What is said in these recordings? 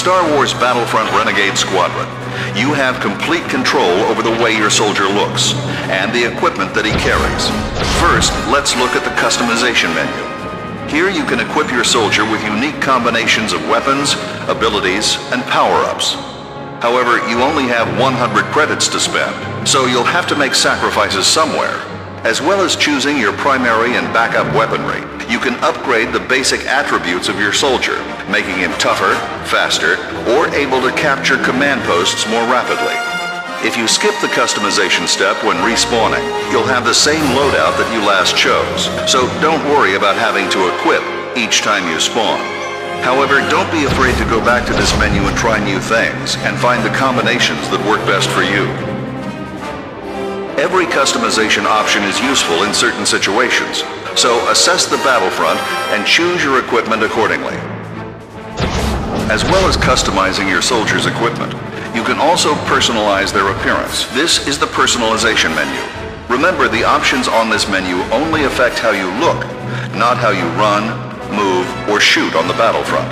Star Wars Battlefront Renegade Squadron, you have complete control over the way your soldier looks and the equipment that he carries. First, let's look at the customization menu. Here you can equip your soldier with unique combinations of weapons, abilities, and power-ups. However, you only have 100 credits to spend, so you'll have to make sacrifices somewhere. As well as choosing your primary and backup weaponry, you can upgrade the basic attributes of your soldier, making him tougher, faster, or able to capture command posts more rapidly. If you skip the customization step when respawning, you'll have the same loadout that you last chose, so don't worry about having to equip each time you spawn. However, don't be afraid to go back to this menu and try new things, and find the combinations that work best for you. Every customization option is useful in certain situations, so assess the battlefront and choose your equipment accordingly. As well as customizing your soldiers' equipment, you can also personalize their appearance. This is the personalization menu. Remember, the options on this menu only affect how you look, not how you run, move, or shoot on the battlefront.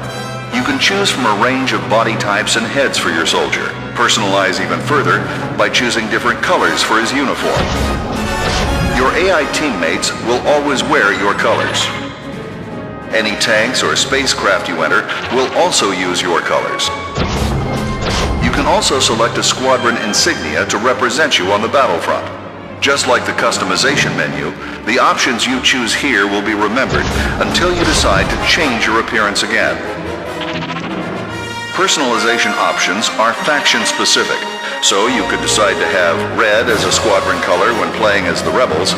You can choose from a range of body types and heads for your soldier. Personalize even further by choosing different colors for his uniform. Your AI teammates will always wear your colors. Any tanks or spacecraft you enter will also use your colors. You can also select a squadron insignia to represent you on the battlefront. Just like the customization menu, the options you choose here will be remembered until you decide to change your appearance again. Personalization options are faction-specific, so you could decide to have red as a squadron color when playing as the Rebels,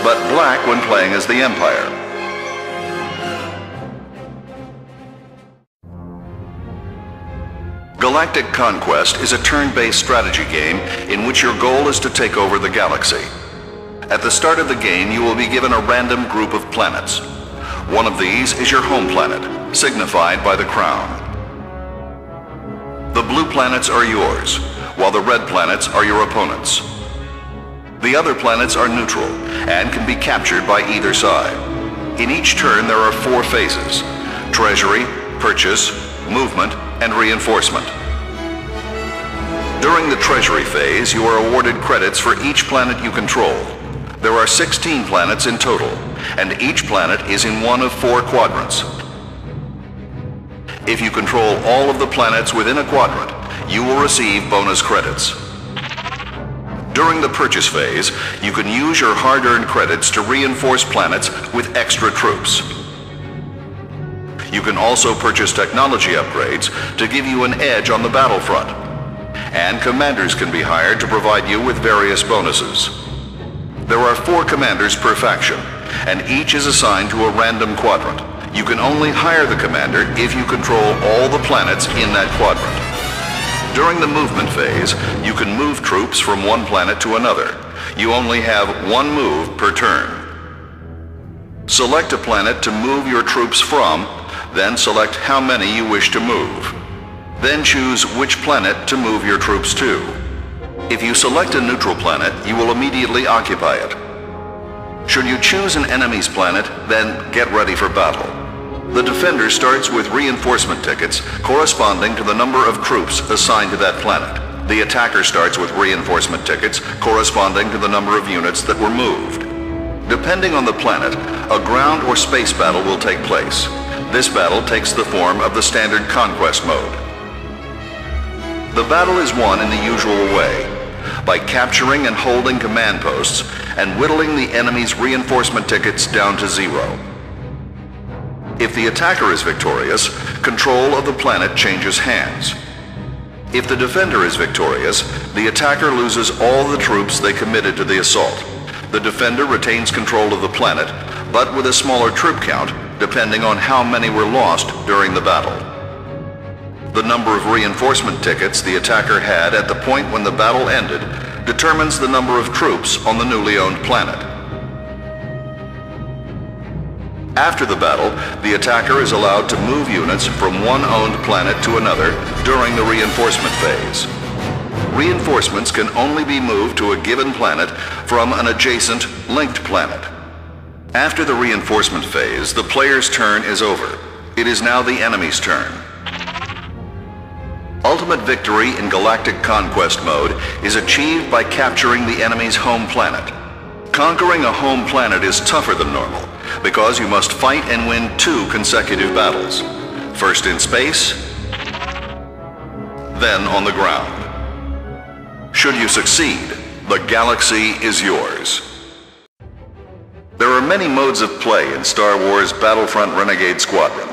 but black when playing as the Empire. Galactic Conquest is a turn-based strategy game in which your goal is to take over the galaxy. At the start of the game, you will be given a random group of planets. One of these is your home planet, signified by the crown. The blue planets are yours, while the red planets are your opponents. The other planets are neutral and can be captured by either side. In each turn, there are 4 phases: treasury, purchase, movement, and reinforcement. During the treasury phase, you are awarded credits for each planet you control. There are 16 planets in total, and each planet is in one of 4 quadrants. If you control all of the planets within a quadrant, you will receive bonus credits. During the purchase phase, you can use your hard-earned credits to reinforce planets with extra troops. You can also purchase technology upgrades to give you an edge on the battlefront. And commanders can be hired to provide you with various bonuses. There are 4 commanders per faction, and each is assigned to a random quadrant. You can only hire the commander if you control all the planets in that quadrant. During the movement phase, you can move troops from one planet to another. You only have 1 move per turn. Select a planet to move your troops from, then select how many you wish to move. Then choose which planet to move your troops to. If you select a neutral planet, you will immediately occupy it. Should you choose an enemy's planet, then get ready for battle. The defender starts with reinforcement tickets corresponding to the number of troops assigned to that planet. The attacker starts with reinforcement tickets corresponding to the number of units that were moved. Depending on the planet, a ground or space battle will take place. This battle takes the form of the standard conquest mode. The battle is won in the usual way, by capturing and holding command posts and whittling the enemy's reinforcement tickets down to 0. If the attacker is victorious, control of the planet changes hands. If the defender is victorious, the attacker loses all the troops they committed to the assault. The defender retains control of the planet, but with a smaller troop count, depending on how many were lost during the battle. The number of reinforcement tickets the attacker had at the point when the battle ended determines the number of troops on the newly owned planet. After the battle, the attacker is allowed to move units from one owned planet to another during the reinforcement phase. Reinforcements can only be moved to a given planet from an adjacent, linked planet. After the reinforcement phase, the player's turn is over. It is now the enemy's turn. Ultimate victory in Galactic Conquest mode is achieved by capturing the enemy's home planet. Conquering a home planet is tougher than normal because you must fight and win 2 consecutive battles. First in space, then on the ground. Should you succeed, the galaxy is yours. There are many modes of play in Star Wars Battlefront Renegade Squadron.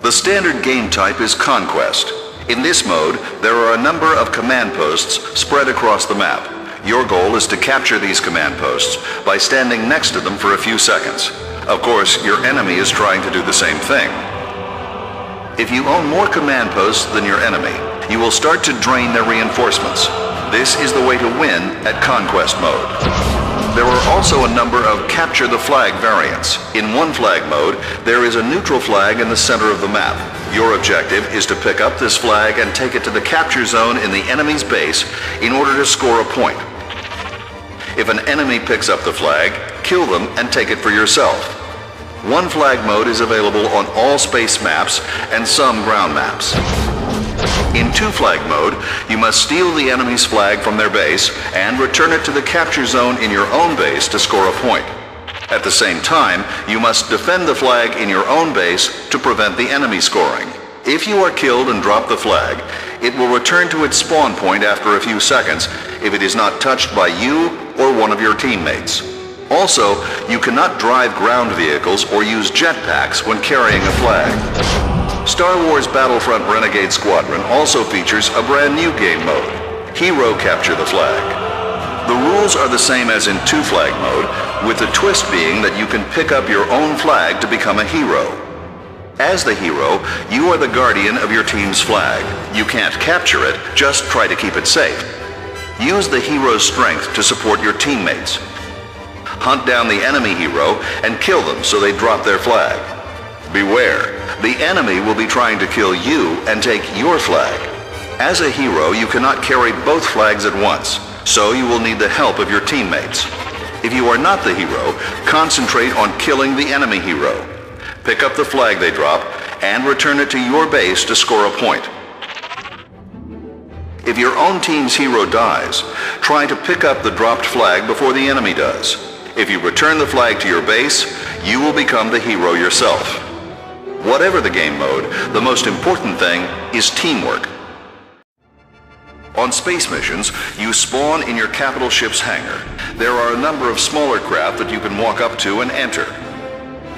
The standard game type is Conquest. In this mode, there are a number of command posts spread across the map. Your goal is to capture these command posts by standing next to them for a few seconds. Of course, your enemy is trying to do the same thing. If you own more command posts than your enemy, you will start to drain their reinforcements. This is the way to win at Conquest mode. There are also a number of Capture the Flag variants. In one flag mode, there is a neutral flag in the center of the map. Your objective is to pick up this flag and take it to the capture zone in the enemy's base in order to score a point. If an enemy picks up the flag, kill them and take it for yourself. One flag mode is available on all space maps and some ground maps. In 2 flag mode, you must steal the enemy's flag from their base and return it to the capture zone in your own base to score a point. At the same time, you must defend the flag in your own base to prevent the enemy scoring. If you are killed and drop the flag, it will return to its spawn point after a few seconds if it is not touched by you or one of your teammates. Also, you cannot drive ground vehicles or use jetpacks when carrying a flag. Star Wars Battlefront Renegade Squadron also features a brand new game mode, Hero Capture the Flag. The rules are the same as in 2 flag mode, with the twist being that you can pick up your own flag to become a hero. As the hero, you are the guardian of your team's flag. You can't capture it, just try to keep it safe. Use the hero's strength to support your teammates. Hunt down the enemy hero and kill them so they drop their flag. Beware, the enemy will be trying to kill you and take your flag. As a hero, you cannot carry both flags at once, so you will need the help of your teammates. If you are not the hero, concentrate on killing the enemy hero. Pick up the flag they drop and return it to your base to score a point. If your own team's hero dies, try to pick up the dropped flag before the enemy does. If you return the flag to your base, you will become the hero yourself. Whatever the game mode, the most important thing is teamwork. On space missions, you spawn in your capital ship's hangar. There are a number of smaller craft that you can walk up to and enter.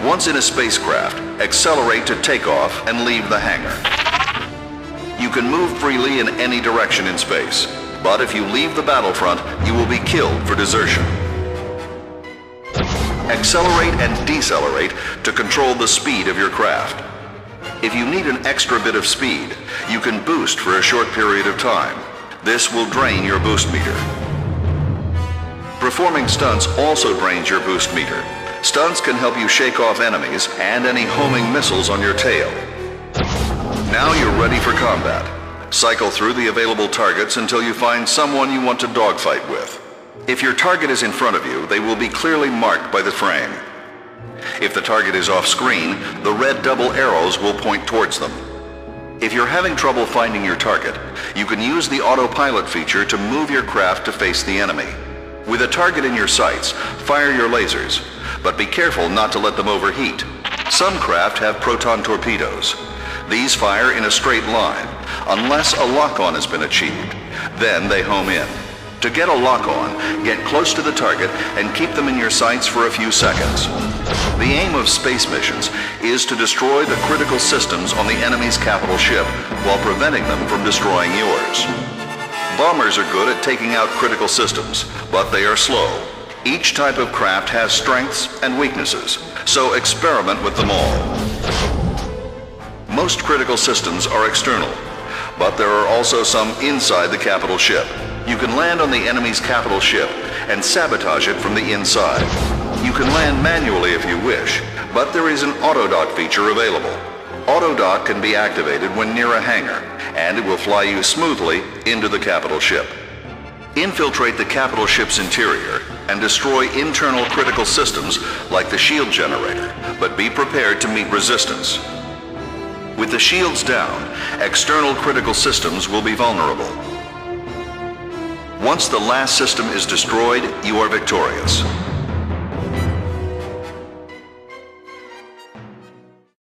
Once in a spacecraft, accelerate to takeoff and leave the hangar. You can move freely in any direction in space, but if you leave the battlefront, you will be killed for desertion. Accelerate and decelerate to control the speed of your craft. If you need an extra bit of speed, you can boost for a short period of time. This will drain your boost meter. Performing stunts also drains your boost meter. Stunts can help you shake off enemies and any homing missiles on your tail. Now you're ready for combat. Cycle through the available targets until you find someone you want to dogfight with. If your target is in front of you, they will be clearly marked by the frame. If the target is off screen, the red double arrows will point towards them. If you're having trouble finding your target, you can use the autopilot feature to move your craft to face the enemy. With a target in your sights, fire your lasers, but be careful not to let them overheat. Some craft have proton torpedoes. These fire in a straight line, unless a lock-on has been achieved. Then they home in. To get a lock-on, get close to the target and keep them in your sights for a few seconds. The aim of space missions is to destroy the critical systems on the enemy's capital ship while preventing them from destroying yours. Bombers are good at taking out critical systems, but they are slow. Each type of craft has strengths and weaknesses, so experiment with them all. Most critical systems are external, but there are also some inside the capital ship. You can land on the enemy's capital ship and sabotage it from the inside. You can land manually if you wish, but there is an auto-dock feature available. Auto-dock can be activated when near a hangar, and it will fly you smoothly into the capital ship. Infiltrate the capital ship's interior and destroy internal critical systems like the shield generator, but be prepared to meet resistance. With the shields down, external critical systems will be vulnerable. Once the last system is destroyed, you are victorious.